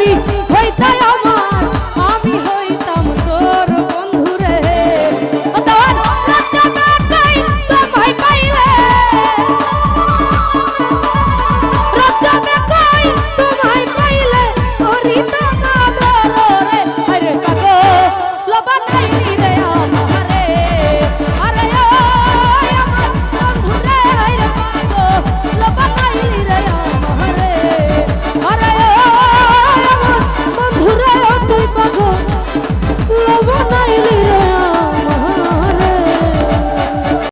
যদি হইতাই আমার আমি হইতাম তোর বন্ধু রে তোর লজ্জা দেখাই তোমায় পাইলে লজ্জা দেখাই তোমায় পাইলে করিতাম আদর রে আরে কাগো লবানাইলি রে আমারে আরে ও আমার বন্ধু রে আরে কাগো লবানাইলি রে আমারে আরে ও আমার বন্ধু রে তুই কাগো লবানাইলি